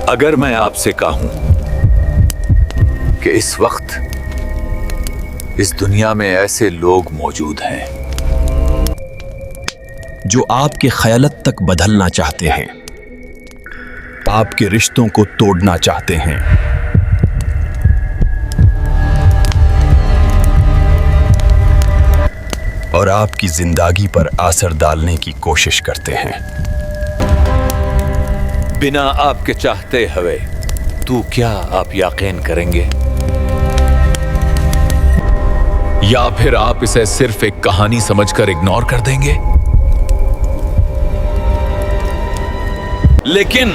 اگر میں آپ سے کہوں کہ اس وقت اس دنیا میں ایسے لوگ موجود ہیں جو آپ کے خیالت تک بدلنا چاہتے ہیں، آپ کے رشتوں کو توڑنا چاہتے ہیں، اور آپ کی زندگی پر اثر ڈالنے کی کوشش کرتے ہیں، بنا آپ کے چاہتے ہوئے تو کیا آپ یقین کریں گے؟ یا پھر آپ اسے صرف ایک کہانی سمجھ کر اگنور کر دیں گے؟ لیکن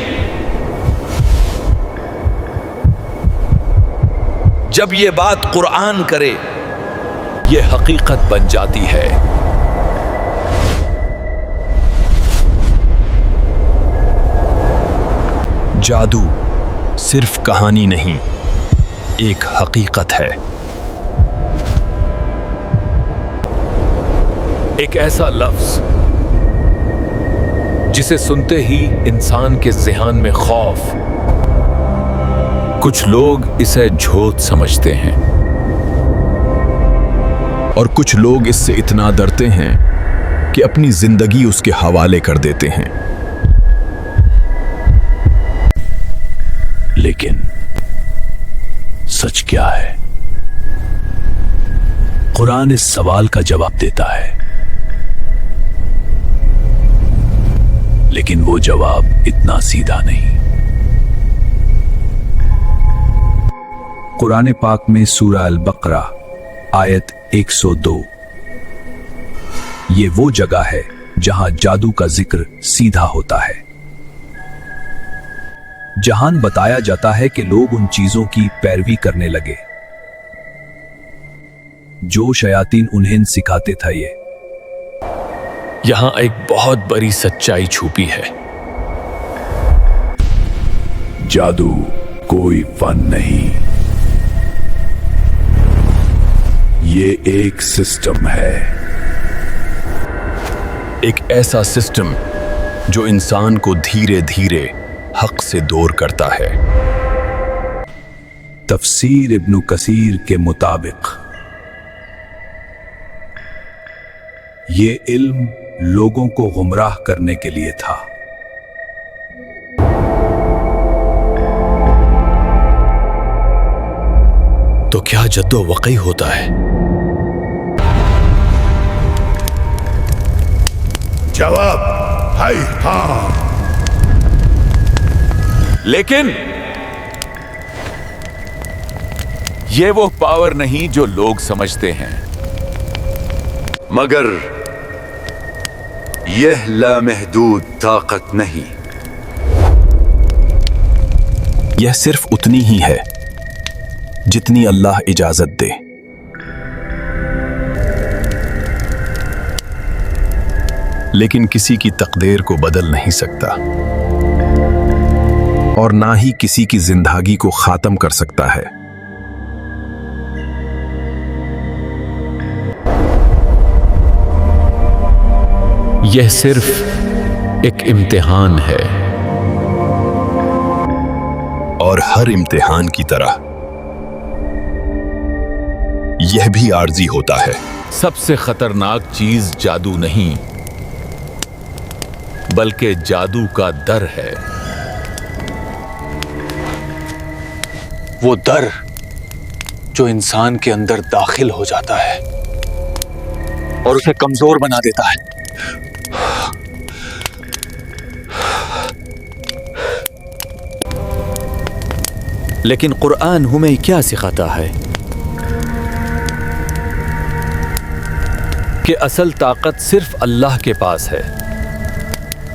جب یہ بات قرآن کرے یہ حقیقت بن جاتی ہے۔ جادو صرف کہانی نہیں، ایک حقیقت ہے۔ ایک ایسا لفظ جسے سنتے ہی انسان کے ذہن میں خوف، کچھ لوگ اسے جھوٹ سمجھتے ہیں اور کچھ لوگ اس سے اتنا ڈرتے ہیں کہ اپنی زندگی اس کے حوالے کر دیتے ہیں۔ لیکن سچ کیا ہے؟ قرآن اس سوال کا جواب دیتا ہے، لیکن وہ جواب اتنا سیدھا نہیں۔ قرآن پاک میں سورہ البقرہ آیت 102، یہ وہ جگہ ہے جہاں جادو کا ذکر سیدھا ہوتا ہے، جہاں بتایا جاتا ہے کہ لوگ ان چیزوں کی پیروی کرنے لگے جو شیاطین انہیں سکھاتے تھے۔ یہاں ایک بہت بڑی سچائی چھپی ہے۔ جادو کوئی فن نہیں، یہ ایک سسٹم ہے، ایک ایسا سسٹم جو انسان کو دھیرے دھیرے حق سے دور کرتا ہے۔ تفسیر ابن کثیر کے مطابق یہ علم لوگوں کو گمراہ کرنے کے لیے تھا۔ تو کیا جد و وقی ہوتا ہے؟ جواب ہے ہاں، لیکن یہ وہ پاور نہیں جو لوگ سمجھتے ہیں، مگر یہ لامحدود طاقت نہیں۔ یہ صرف اتنی ہی ہے جتنی اللہ اجازت دے۔ لیکن کسی کی تقدیر کو بدل نہیں سکتا، اور نہ ہی کسی کی زندگی کو ختم کر سکتا ہے۔ یہ صرف ایک امتحان ہے، اور ہر امتحان کی طرح یہ بھی عارضی ہوتا ہے۔ سب سے خطرناک چیز جادو نہیں، بلکہ جادو کا ڈر ہے۔ وہ ڈر جو انسان کے اندر داخل ہو جاتا ہے اور اسے کمزور بنا دیتا ہے۔ لیکن قرآن ہمیں کیا سکھاتا ہے؟ کہ اصل طاقت صرف اللہ کے پاس ہے،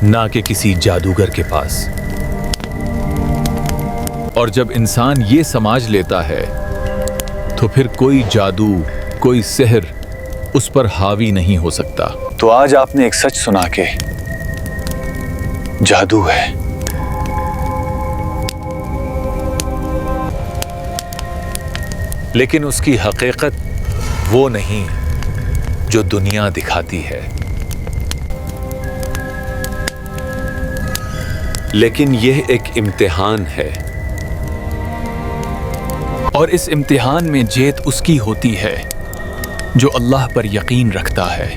نہ کہ کسی جادوگر کے پاس۔ اور جب انسان یہ سمجھ لیتا ہے تو پھر کوئی جادو، کوئی سحر اس پر حاوی نہیں ہو سکتا۔ تو آج آپ نے ایک سچ سنا کہ جادو ہے، لیکن اس کی حقیقت وہ نہیں جو دنیا دکھاتی ہے۔ لیکن یہ ایک امتحان ہے، اور اس امتحان میں جیت اس کی ہوتی ہے جو اللہ پر یقین رکھتا ہے۔